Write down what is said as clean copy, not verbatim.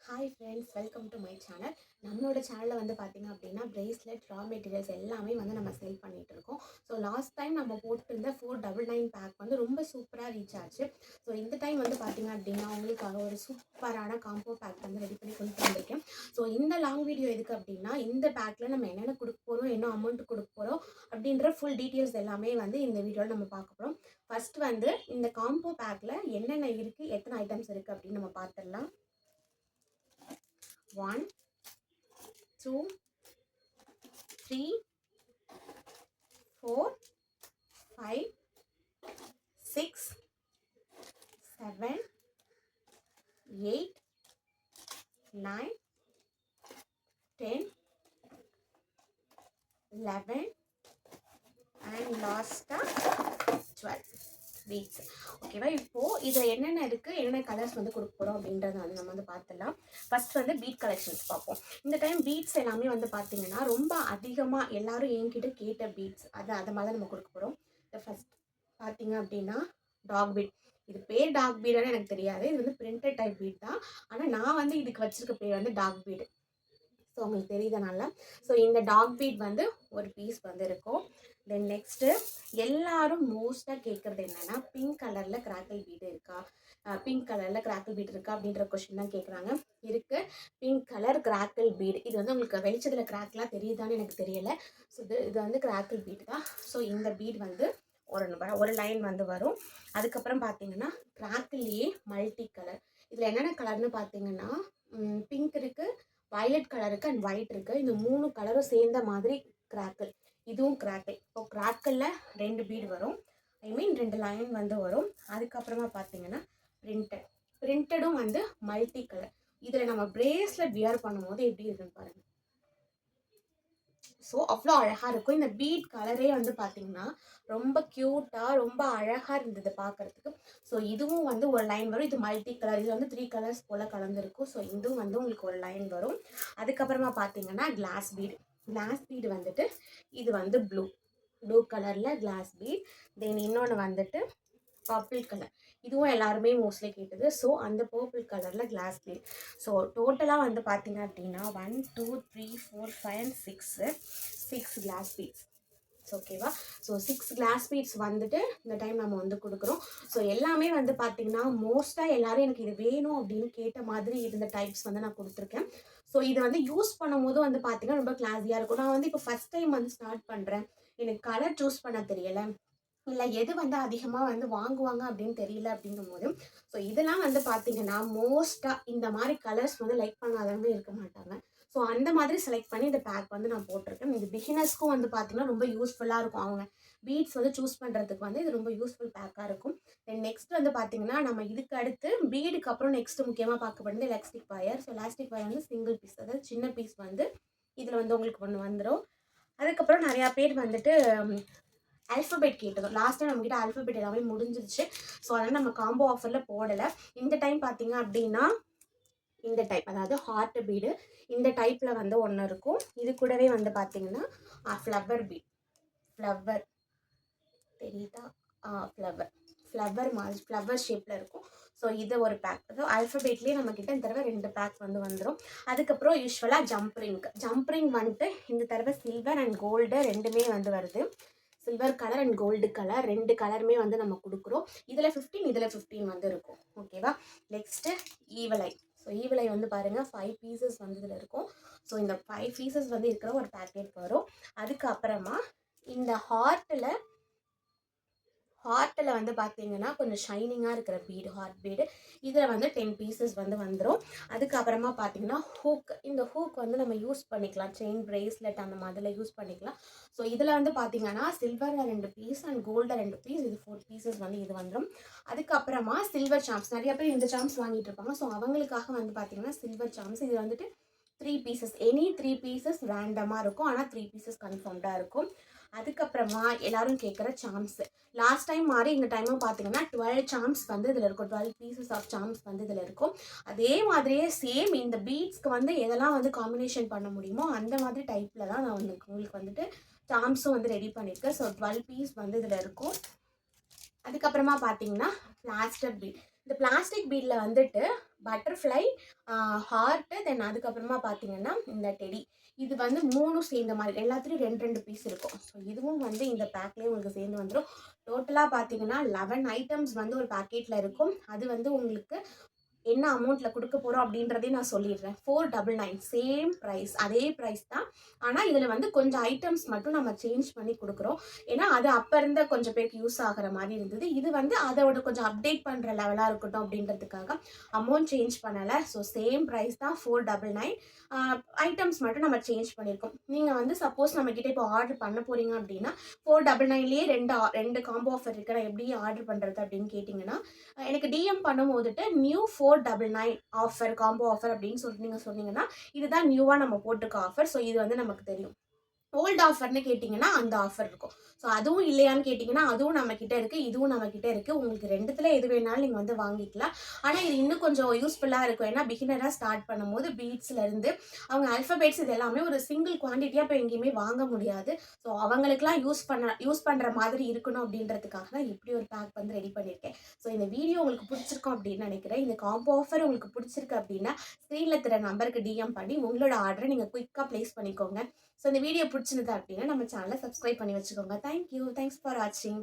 Hi friends, welcome to my channel. நம்மளோட சேனலில் வந்து பார்த்திங்க அப்படின்னா பிரேஸ்லெட் ரா மெட்டீரியல்ஸ் எல்லாமே வந்து நம்ம சேல் பண்ணிகிட்டு இருக்கோம். ஸோ லாஸ்ட் டைம் நம்ம போட்டிருந்த 499 பேக் வந்து ரொம்ப சூப்பராக ரீச் ஆச்சு. ஸோ இந்த டைம் வந்து பார்த்திங்க அப்படின்னா உங்களுக்காக ஒரு சூப்பரான காம்போ பேக் வந்து ரெடி பண்ணி கொண்டு வந்திருக்கேன். ஸோ இந்த லாங் வீடியோ எதுக்கு அப்படின்னா, இந்த பேக்கில் நம்ம என்னென்ன கொடுக்க போகிறோம், என்ன அமௌண்ட் கொடுக்க போகிறோம் அப்படின்ற ஃபுல் டீட்டெயில்ஸ் எல்லாமே வந்து இந்த வீடியோவில் நம்ம பார்க்க போகிறோம். ஃபர்ஸ்ட் வந்து இந்த காம்போ பேக்கில் என்னென்ன இருக்குது, எத்தனை ஐட்டம்ஸ் இருக்குது அப்படின்னு நம்ம பார்த்துடலாம். 1 2 3 4 5 6 7 8 9 10 11 and last 12 பீட்ஸ். ஓகேவா? இப்போது இதில் என்னென்ன இருக்குது, என்னென்ன கலர்ஸ் வந்து கொடுக்க போகிறோம் அப்படின்றத வந்து நம்ம வந்து பார்த்துடலாம். ஃபர்ஸ்ட் வந்து பீட் கலெக்ஷன்ஸ் பார்ப்போம். இந்த டைம் பீட்ஸ் எல்லாமே வந்து பார்த்திங்கன்னா ரொம்ப அதிகமாக எல்லோரும் என்கிட்ட கேட்ட பீட்ஸ் அதை மாதிரி நம்ம கொடுக்க போகிறோம். ஃபர்ஸ்ட் பார்த்திங்க அப்படின்னா டாக் பீட். இது பேர் டாக் பீடான்னு எனக்கு தெரியாது. இது வந்து பிரிண்டட் டைப் பீட் தான். ஆனால் நான் வந்து இதுக்கு வச்சுருக்க பேர் வந்து டாக் பீடு. ஸோ உங்களுக்கு தெரியுதனால ஸோ இந்த டாக் பீட் வந்து ஒரு பீஸ் வந்து இருக்கும். தென் நெக்ஸ்ட்டு எல்லாரும் மோஸ்ட்டாக கேட்குறது என்னென்னா, பிங்க் கலரில் கிராக்கிள் பீட் இருக்கா, பிங்க் கலரில் கிராக்கிள் பீட் இருக்கா அப்படின்ற கொஷின் தான் கேட்குறாங்க. இருக்குது பிங்க் கலர் கிராக்கிள் பீட். இது வந்து உங்களுக்கு வெளிச்சத்தில் கிராக்லாம் தெரியுதான்னு எனக்கு தெரியலை. ஸோ இது வந்து கிராக்கிள் பீட் தான். ஸோ இந்த பீட் வந்து ஒரு லைன் வந்து வரும். அதுக்கப்புறம் பார்த்தீங்கன்னா கிராக்கிள்லேயே மல்டி கலர். இதில் என்னென்ன கலர்னு பார்த்தீங்கன்னா பிங்க் இருக்குது, வயலட் கலர் இருக்குது அண்ட் ஒயிட் இருக்குது. இந்த 3 கலரும் சேர்ந்த மாதிரி கிராக்கிள். இதுவும் கிராக்கிள். இப்போ கிராக்கிளில் 2 பீடு வரும், ஐ மீன் 2 லைன் வந்து வரும். அதுக்கப்புறமா பார்த்தீங்கன்னா பிரிண்டடும் வந்து மல்டி கலர். இதில் நம்ம பிரேஸ்லெட் வியர் பண்ணும்போது எப்படி இருக்குன்னு பாருங்கள். ஸோ அவ்வளோ அழகாக இருக்கும். இந்த பீட் கலரே வந்து பார்த்திங்கன்னா ரொம்ப க்யூட்டாக ரொம்ப அழகாக இருந்தது பார்க்குறதுக்கு. ஸோ இதுவும் வந்து ஒரு லைன் வரும். இது மல்டி கலர். இது வந்து 3 கலர்ஸ் போல் கலந்துருக்கும். ஸோ இதுவும் வந்து உங்களுக்கு ஒரு லைன் வரும். அதுக்கப்புறமா பார்த்தீங்கன்னா கிளாஸ் பீடு வந்துட்டு இது வந்து ப்ளூ கலரில் கிளாஸ் பீட். தென் இன்னொன்று வந்துட்டு பர்பிள் கலர். இதுவும் எல்லாருமே மோஸ்ட்லி கேட்டது. ஸோ அந்த பர்பிள் கலரில் கிளாஸ் பீட். ஸோ டோட்டலாக வந்து பார்த்திங்க அப்படின்னா 1 2 3 4 5 and 6 கிளாஸ் பீட்ஸ். ஓகேவா? ஸோ 6 கிளாஸ் பீட்ஸ் வந்துட்டு இந்த டைம் நம்ம வந்து கொடுக்குறோம். ஸோ எல்லாமே வந்து பார்த்திங்கன்னா மோஸ்ட்டாக எல்லோரும் எனக்கு இது வேணும் அப்படின்னு கேட்ட மாதிரி இருந்த டைப்ஸ் வந்து நான் கொடுத்துருக்கேன். ஸோ இதை வந்து யூஸ் பண்ணும்போது வந்து பார்த்திங்கன்னா ரொம்ப கிளாஸியாக இருக்கும். நான் வந்து இப்போ ஃபஸ்ட் டைம் வந்து ஸ்டார்ட் பண்ணுறேன். எனக்கு கலர் சூஸ் பண்ண தெரியலை, இல்லை எது வந்து அதிகமாக வந்து வாங்குவாங்க அப்படின்னு தெரியல அப்படிங்கும்போது ஸோ இதெல்லாம் வந்து பார்த்திங்கன்னா மோஸ்ட்டாக இந்த மாதிரி கலர்ஸ் வந்து லைக் பண்ணாதவங்க இருக்க மாட்டாங்க. ஸோ அந்த மாதிரி செலக்ட் பண்ணி இந்த பேக் வந்து நான் போட்டிருக்கேன். இது பிகினர்ஸ்க்கும் வந்து பார்த்திங்கன்னா ரொம்ப யூஸ்ஃபுல்லாக இருக்கும். அவங்க பீட்ஸ் வந்து சூஸ் பண்ணுறதுக்கு வந்து இது ரொம்ப யூஸ்ஃபுல் பேக்காக இருக்கும். தென் நெக்ஸ்ட் வந்து பார்த்திங்கன்னா நம்ம இதுக்கு அடுத்து பீடுக்கு அப்புறம் நெக்ஸ்ட்டு முக்கியமாக பார்க்கப்படுது elastic wire. So elastic wire வந்து சிங்கிள் பீஸ், அதாவது சின்ன பீஸ் வந்து இதில் வந்து உங்களுக்கு ஒன்று வந்துடும். அதுக்கப்புறம் நிறையா பேர் வந்துட்டு ஆல்ஃபபெட் கேட்டதும். லாஸ்ட் டைம் நம்மக்கிட்ட ஆல்ஃபபெட் எல்லாமே முடிஞ்சிருச்சு. ஸோ அதனால் நம்ம காம்போ ஆஃபரில் போடலை. இந்த டைம் பார்த்திங்க அப்படின்னா இந்த டைப், அதாவது ஹார்ட் பீடு இந்த டைப்பில் வந்து ஒன்று இருக்கும். இது கூடவே வந்து பார்த்திங்கன்னா ஃப்ளவர் பீட், ஃப்ளவர் தெரியுதா, ஃப்ளவர் ஷேப்பில் இருக்கும். ஸோ இது ஒரு பேக். அதாவது ஆல்ஃபபெட்லேயே நம்மக்கிட்ட இந்த தடவை 2 பேக் வந்து வந்துடும். அதுக்கப்புறம் யூஸ்வலாக ஜம்ப்ரிங் வந்துட்டு இந்த தடவை சில்வர் அண்ட் கோல்டு ரெண்டுமே வந்து வருது. Silver colour and gold colour 2 கலருமே வந்து நம்ம கொடுக்குறோம். இதில் 15 இதில் 15 வந்து இருக்கும். ஓகேவா? நெக்ஸ்ட்டு ஈவலை. ஸோ ஈவலை வந்து பாருங்கள் 5 பீசஸ் வந்து இதில் இருக்கும். ஸோ இந்த 5 பீசஸ் வந்து இருக்கிற ஒரு பேக்கெட் வரும். அதுக்கப்புறமா இந்த ஹார்ட்டில் வந்து பார்த்தீங்கன்னா கொஞ்சம் ஷைனிங்காக இருக்கிற பீடு, ஹார்ட் பீடு. இதில் வந்து 10 பீசஸ் வந்து வந்துடும். அதுக்கப்புறமா பார்த்தீங்கன்னா இந்த ஹூக் வந்து நம்ம யூஸ் பண்ணிக்கலாம், செயின் பிரேஸ்லெட் அந்த மாதிரில யூஸ் பண்ணிக்கலாம். ஸோ இதில் வந்து பார்த்தீங்கன்னா சில்வரில் 2 பீஸ் அண்ட் கோல்டில் 2 பீஸ், இது 4 பீசஸ் வந்து இது வந்துடும். அதுக்கப்புறமா சில்வர் சாம்ஸ். நிறைய பேர் இந்த சாம்ஸ் வாங்கிட்டு இருப்பாங்க. ஸோ அவங்களுக்காக வந்து பார்த்தீங்கன்னா சில்வர் சாம்ஸ் இது வந்துட்டு 3 பீசஸ், எனி 3 பீசஸ் ரேண்டமாக இருக்கும். ஆனால் 3 பீசஸ் கன்ஃபார்ம்டாக இருக்கும். அதுக்கப்புறமா எல்லாரும் கேட்குற சாம்ஸ். லாஸ்ட் டைம் மாதிரி இந்த டைமும் பார்த்தீங்கன்னா 12 சாம்ஸ் வந்து இதில் இருக்கும். 12 பீசஸ் ஆஃப் சாம்ஸ் வந்து இதில் இருக்கும். அதே மாதிரியே சேம் இந்த பீட்ஸ்க்கு வந்து எதெல்லாம் வந்து காம்பினேஷன் பண்ண முடியுமோ அந்த மாதிரி டைப்பில் தான் நான் வந்து உங்களுக்கு வந்துட்டு சாம்ஸும் வந்து ரெடி பண்ணியிருக்கேன். ஸோ 12 பீஸ் வந்து இதில் இருக்கும். அதுக்கப்புறமா பார்த்தீங்கன்னா பிளாஸ்டிக் பீட். இந்த பிளாஸ்டிக் பீடில் வந்துட்டு பட்டர்ஃப்ளை, ஹார்ட்டு, தென் அதுக்கப்புறமா பார்த்தீங்கன்னா இந்த டெடி. இது வந்து 3ம் சேர்ந்த மாதிரி எல்லாத்துலேயும் 2 2 பீஸ் இருக்கும். ஸோ இதுவும் வந்து இந்த பேக்லேயே உங்களுக்கு சேர்ந்து வந்துடும். டோட்டலாக பார்த்தீங்கன்னா 11 ஐட்டம்ஸ் வந்து ஒரு பேக்கெட்டில் இருக்கும். அது வந்து உங்களுக்கு என்ன அமௌண்ட்ல குடுக்க போறோம் அப்படின்றதையும் நான் சொல்லிடுறேன். 499 சேம் பிரைஸ். அதே பிரைஸ் தான். ஆனா, இதுல வந்து கொஞ்சம் ஐட்டம்ஸ் மட்டும் நம்ம சேஞ்ச் பண்ணி குடுக்குறோம். ஏன்னா, அது அப்ப இருந்த கொஞ்சம் பேருக்கு யூஸ் ஆகுற மாரி இருந்தது. இது வந்து அதோட கொஞ்சம் அப்டேட் பண்ற லெவலா இருக்கட்டும் அப்படின்றதுக்காக அமௌண்ட் சேஞ்ச் பண்ணல. ஸோ சேம் பிரைஸ் தான் 499. ஆ ஐட்டம்ஸ் மட்டும் நம்ம சேஞ்ச் பண்ணியிருக்கோம். நீங்க வந்து சப்போஸ் நம்மகிட்ட இப்போ ஆர்டர் பண்ண போறீங்க அப்படின்னா, 499லயே 2 காம்போ ஆஃபர் இருக்கு. நான் எப்படி ஆர்டர் பண்றது அப்படின்னு கேட்டீங்கன்னா, எனக்கு டிஎம் பண்ணும்போதுட்டு நியூ 499 ஆஃபர், காம்போ ஆஃபர் அப்படின்னு சொல்லிட்டு நீங்க சொன்னீங்கன்னா, இதுதான் நியூவா நம்ம போட்டிருக்க ஆஃபர். ஸோ இது வந்து நமக்கு தெரியும். ஓல்ட் ஆஃபர்ன்னு கேட்டிங்கன்னா, அந்த ஆஃபர் இருக்கும். ஸோ அதுவும் இல்லையான்னு கேட்டிங்கன்னா, அதுவும் நம்மகிட்ட இருக்கு. இதுவும் நம்மகிட்ட இருக்கு. உங்களுக்கு 2த்துல எது வேணாலும் நீங்க வந்து வாங்கிக்கலாம். ஆனா, இது இன்னும் கொஞ்சம் யூஸ்ஃபுல்லா இருக்கும். ஏன்னா, பிகினரா ஸ்டார்ட் பண்ணும்போது பீட்ஸ்லேருந்து அவங்க ஆல்ஃபபெட்ஸ் இது எல்லாமே ஒரு சிங்கிள் குவான்டிட்டியா இப்போ எங்கேயுமே வாங்க முடியாது. ஸோ அவங்களுக்குலாம் யூஸ் பண்ற மாதிரி இருக்கணும் அப்படின்றதுக்காக தான் இப்படி ஒரு பேக் வந்து ரெடி பண்ணியிருக்கேன். ஸோ இந்த வீடியோ உங்களுக்கு பிடிச்சிருக்கும் அப்படின்னு நினைக்கிறேன். இந்த காம்போ ஆஃபர் உங்களுக்கு பிடிச்சிருக்கு அப்படின்னா, ஸ்க்ரீன்ல தெரிய நம்பருக்கு டிஎம் பண்ணி உங்களோட ஆர்டரை நீங்க குயிக்கா பிளேஸ் பண்ணிக்கோங்க. ஸோ இந்த வீடியோ பிடிச்சிருந்தது அப்படின்னா நம்ம சேனலை சப்ஸ்கிரைப் பண்ணி வச்சுக்கோங்க. தேங்க்யூ. தேங்க்ஸ் ஃபார் வாட்சிங்.